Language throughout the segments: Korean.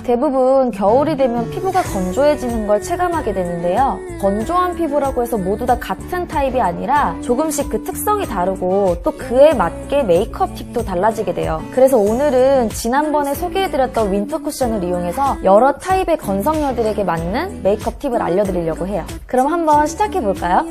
대부분 겨울이 되면 피부가 건조해지는 걸 체감하게 되는데요. 건조한 피부라고 해서 모두 다 같은 타입이 아니라 조금씩 그 특성이 다르고 또 그에 맞게 메이크업 팁도 달라지게 돼요. 그래서 오늘은 지난번에 소개해드렸던 윈터 쿠션을 이용해서 여러 타입의 건성녀들에게 맞는 메이크업 팁을 알려드리려고 해요. 그럼 한번 시작해볼까요?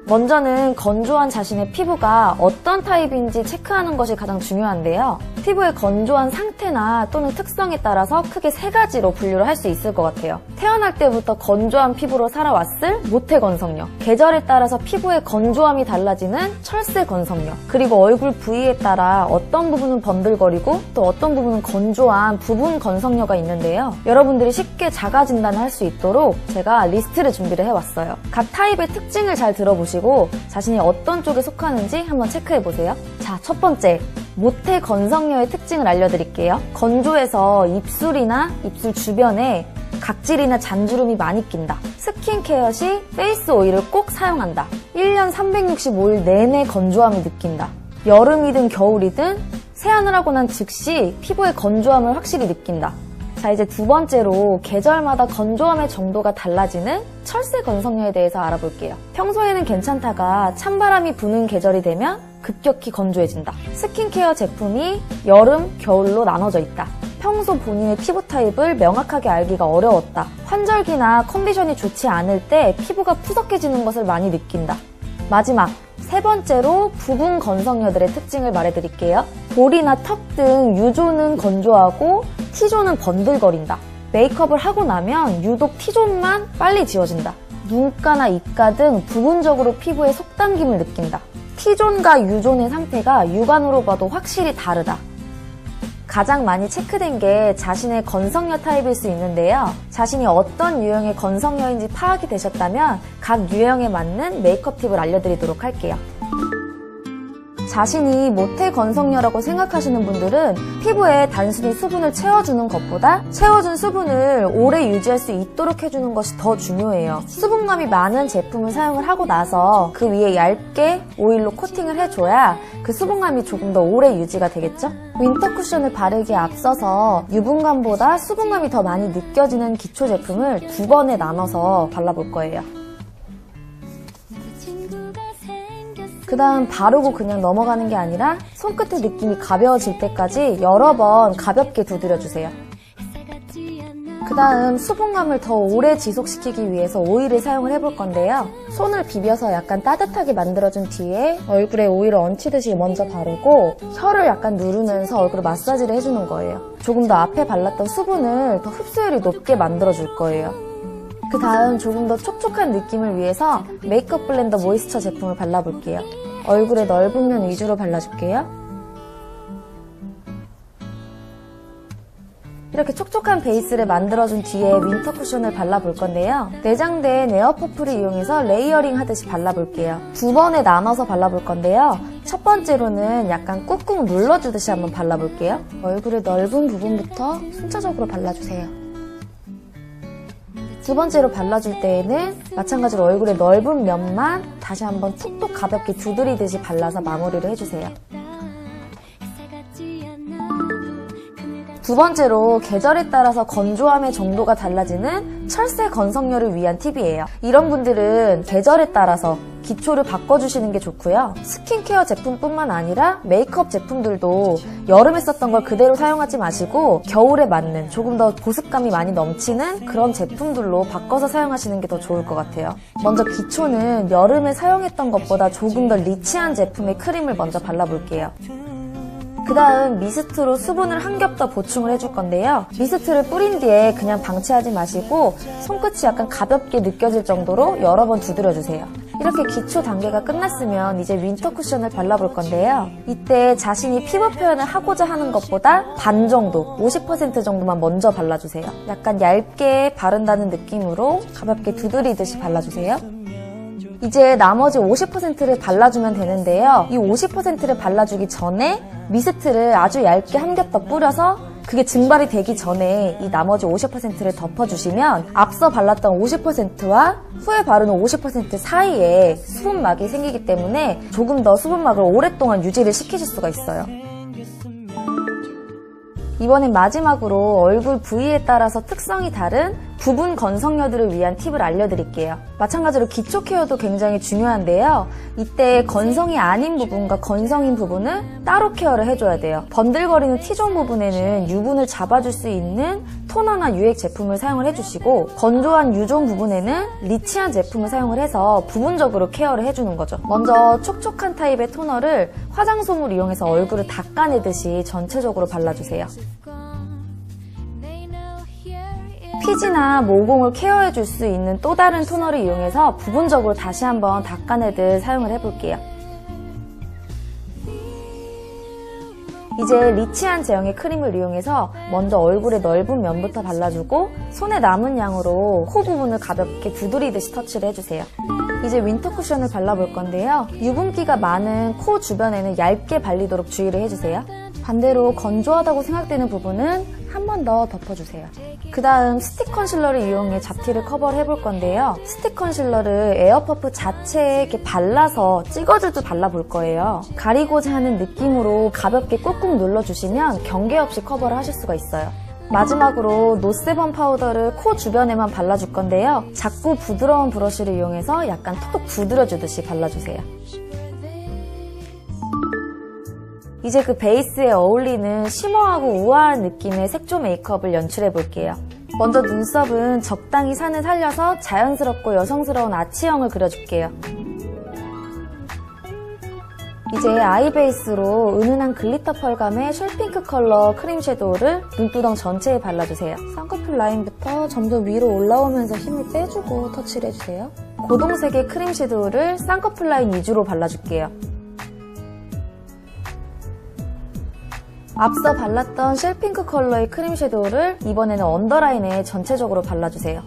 먼저는 건조한 자신의 피부가 어떤 타입인지 체크하는 것이 가장 중요한데요. 피부의 건조한 상태나 또는 특성에 따라서 크게 세 가지로 분류를 할 수 있을 것 같아요. 태어날 때부터 건조한 피부로 살아왔을 모태 건성녀, 계절에 따라서 피부의 건조함이 달라지는 철새 건성녀, 그리고 얼굴 부위에 따라 어떤 부분은 번들거리고 또 어떤 부분은 건조한 부분 건성녀가 있는데요. 여러분들이 쉽게 자가 진단을 할 수 있도록 제가 리스트를 준비를 해왔어요. 각 타입의 특징을 잘 들어보시고 자신이 어떤 쪽에 속하는지 한번 체크해보세요. 자, 첫 번째, 모태 건성녀의 특징을 알려드릴게요. 건조해서 입술이나 입술 주변에 각질이나 잔주름이 많이 낀다. 스킨케어 시 페이스 오일을 꼭 사용한다. 1년 365일 내내 건조함을 느낀다. 여름이든 겨울이든 세안을 하고 난 즉시 피부의 건조함을 확실히 느낀다. 자, 이제 두 번째로 계절마다 건조함의 정도가 달라지는 철새 건성녀에 대해서 알아볼게요. 평소에는 괜찮다가 찬바람이 부는 계절이 되면 급격히 건조해진다. 스킨케어 제품이 여름, 겨울로 나눠져 있다. 평소 본인의 피부 타입을 명확하게 알기가 어려웠다. 환절기나 컨디션이 좋지 않을 때 피부가 푸석해지는 것을 많이 느낀다. 마지막, 세 번째로 부분 건성녀들의 특징을 말해드릴게요. 볼이나 턱 등 U존은 건조하고 T존은 번들거린다. 메이크업을 하고 나면 유독 T존만 빨리 지워진다. 눈가나 입가 등 부분적으로 피부에 속당김을 느낀다. T존과 U존의 상태가 육안으로 봐도 확실히 다르다. 가장 많이 체크된 게 자신의 건성녀 타입일 수 있는데요. 자신이 어떤 유형의 건성녀인지 파악이 되셨다면 각 유형에 맞는 메이크업 팁을 알려드리도록 할게요. 자신이 모태 건성녀라고 생각하시는 분들은 피부에 단순히 수분을 채워주는 것보다 채워준 수분을 오래 유지할 수 있도록 해주는 것이 더 중요해요. 수분감이 많은 제품을 사용을 하고 나서 그 위에 얇게 오일로 코팅을 해줘야 그 수분감이 조금 더 오래 유지가 되겠죠? 윈터 쿠션을 바르기에 앞서서 유분감보다 수분감이 더 많이 느껴지는 기초 제품을 두 번에 나눠서 발라볼 거예요. 그 다음 바르고 그냥 넘어가는 게 아니라 손끝의 느낌이 가벼워질 때까지 여러 번 가볍게 두드려주세요. 그 다음 수분감을 더 오래 지속시키기 위해서 오일을 사용을 해볼 건데요. 손을 비벼서 약간 따뜻하게 만들어준 뒤에 얼굴에 오일을 얹히듯이 먼저 바르고 혀를 약간 누르면서 얼굴을 마사지를 해주는 거예요. 조금 더 앞에 발랐던 수분을 더 흡수율이 높게 만들어줄 거예요. 그 다음 조금 더 촉촉한 느낌을 위해서 메이크업 블렌더 모이스처 제품을 발라볼게요. 얼굴에 넓은 면 위주로 발라줄게요. 이렇게 촉촉한 베이스를 만들어준 뒤에 윈터 쿠션을 발라볼 건데요. 내장된 에어 퍼프를 이용해서 레이어링 하듯이 발라볼게요. 두 번에 나눠서 발라볼 건데요. 첫 번째로는 약간 꾹꾹 눌러주듯이 한번 발라볼게요. 얼굴의 넓은 부분부터 순차적으로 발라주세요. 두 번째로 발라줄 때에는 마찬가지로 얼굴의 넓은 면만 다시 한번 툭툭 가볍게 두드리듯이 발라서 마무리를 해주세요. 두 번째로 계절에 따라서 건조함의 정도가 달라지는 철새 건성녀를 위한 팁이에요. 이런 분들은 계절에 따라서 기초를 바꿔주시는 게 좋고요. 스킨케어 제품뿐만 아니라 메이크업 제품들도 여름에 썼던 걸 그대로 사용하지 마시고 겨울에 맞는 조금 더 보습감이 많이 넘치는 그런 제품들로 바꿔서 사용하시는 게 더 좋을 것 같아요. 먼저 기초는 여름에 사용했던 것보다 조금 더 리치한 제품의 크림을 먼저 발라볼게요. 그 다음 미스트로 수분을 한 겹 더 보충을 해줄 건데요. 미스트를 뿌린 뒤에 그냥 방치하지 마시고 손끝이 약간 가볍게 느껴질 정도로 여러 번 두드려주세요. 이렇게 기초 단계가 끝났으면 이제 윈터 쿠션을 발라볼 건데요. 이때 자신이 피부 표현을 하고자 하는 것보다 반 정도, 50% 정도만 먼저 발라주세요. 약간 얇게 바른다는 느낌으로 가볍게 두드리듯이 발라주세요. 이제 나머지 50%를 발라주면 되는데요. 이 50%를 발라주기 전에 미스트를 아주 얇게 한 겹 더 뿌려서 그게 증발이 되기 전에 이 나머지 50%를 덮어주시면 앞서 발랐던 50%와 후에 바르는 50% 사이에 수분막이 생기기 때문에 조금 더 수분막을 오랫동안 유지를 시키실 수가 있어요. 이번엔 마지막으로 얼굴 부위에 따라서 특성이 다른 부분 건성녀들을 위한 팁을 알려드릴게요. 마찬가지로 기초 케어도 굉장히 중요한데요. 이때 건성이 아닌 부분과 건성인 부분은 따로 케어를 해줘야 돼요. 번들거리는 T존 부분에는 유분을 잡아줄 수 있는 토너나 유액 제품을 사용을 해주시고, 건조한 U존 부분에는 리치한 제품을 사용을 해서 부분적으로 케어를 해주는 거죠. 먼저 촉촉한 타입의 토너를 화장솜을 이용해서 얼굴을 닦아내듯이 전체적으로 발라주세요. 피지나 모공을 케어해줄 수 있는 또 다른 토너를 이용해서 부분적으로 다시 한번 닦아내듯 사용을 해볼게요. 이제 리치한 제형의 크림을 이용해서 먼저 얼굴의 넓은 면부터 발라주고, 손에 남은 양으로 코 부분을 가볍게 두드리듯이 터치를 해주세요. 이제 윈터 쿠션을 발라볼 건데요. 유분기가 많은 코 주변에는 얇게 발리도록 주의를 해주세요. 반대로 건조하다고 생각되는 부분은 한 번 더 덮어주세요. 그 다음 스틱 컨실러를 이용해 잡티를 커버를 해볼 건데요. 스틱 컨실러를 에어퍼프 자체에 이렇게 발라서 찍어주듯 발라볼 거예요. 가리고자 하는 느낌으로 가볍게 꾹꾹 눌러주시면 경계 없이 커버를 하실 수가 있어요. 마지막으로 노세범 파우더를 코 주변에만 발라줄 건데요. 작고 부드러운 브러쉬를 이용해서 약간 톡톡 두드려주듯이 발라주세요. 이제 그 베이스에 어울리는 쉬머하고 우아한 느낌의 색조 메이크업을 연출해 볼게요. 먼저 눈썹은 적당히 산을 살려서 자연스럽고 여성스러운 아치형을 그려줄게요. 이제 아이 베이스로 은은한 글리터 펄감의 쉘핑크 컬러 크림 섀도우를 눈두덩 전체에 발라주세요. 쌍꺼풀 라인부터 점점 위로 올라오면서 힘을 빼주고 터치를 해주세요. 고동색의 크림 섀도우를 쌍꺼풀 라인 위주로 발라줄게요. 앞서 발랐던 쉘핑크 컬러의 크림 섀도우를 이번에는 언더라인에 전체적으로 발라주세요.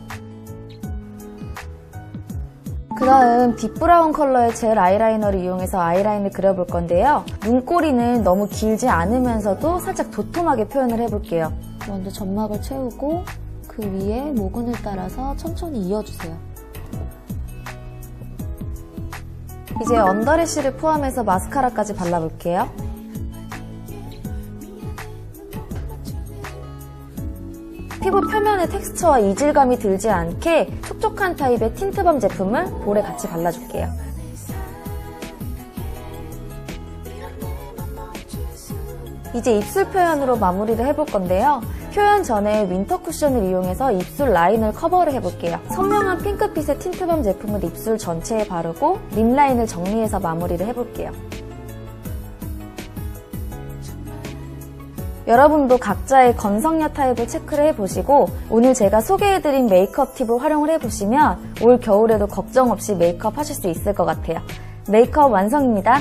그 다음 딥브라운 컬러의 젤 아이라이너를 이용해서 아이라인을 그려볼 건데요. 눈꼬리는 너무 길지 않으면서도 살짝 도톰하게 표현을 해볼게요. 먼저 점막을 채우고 그 위에 모근을 따라서 천천히 이어주세요. 이제 언더래쉬를 포함해서 마스카라까지 발라볼게요. 피부 표면의 텍스처와 이질감이 들지 않게 촉촉한 타입의 틴트밤 제품을 볼에 같이 발라줄게요. 이제 입술 표현으로 마무리를 해볼 건데요. 표현 전에 윈터 쿠션을 이용해서 입술 라인을 커버를 해볼게요. 선명한 핑크빛의 틴트밤 제품을 입술 전체에 바르고 립 라인을 정리해서 마무리를 해볼게요. 여러분도 각자의 건성녀 타입을 체크를 해보시고 오늘 제가 소개해드린 메이크업 팁을 활용을 해보시면 올 겨울에도 걱정 없이 메이크업 하실 수 있을 것 같아요. 메이크업 완성입니다.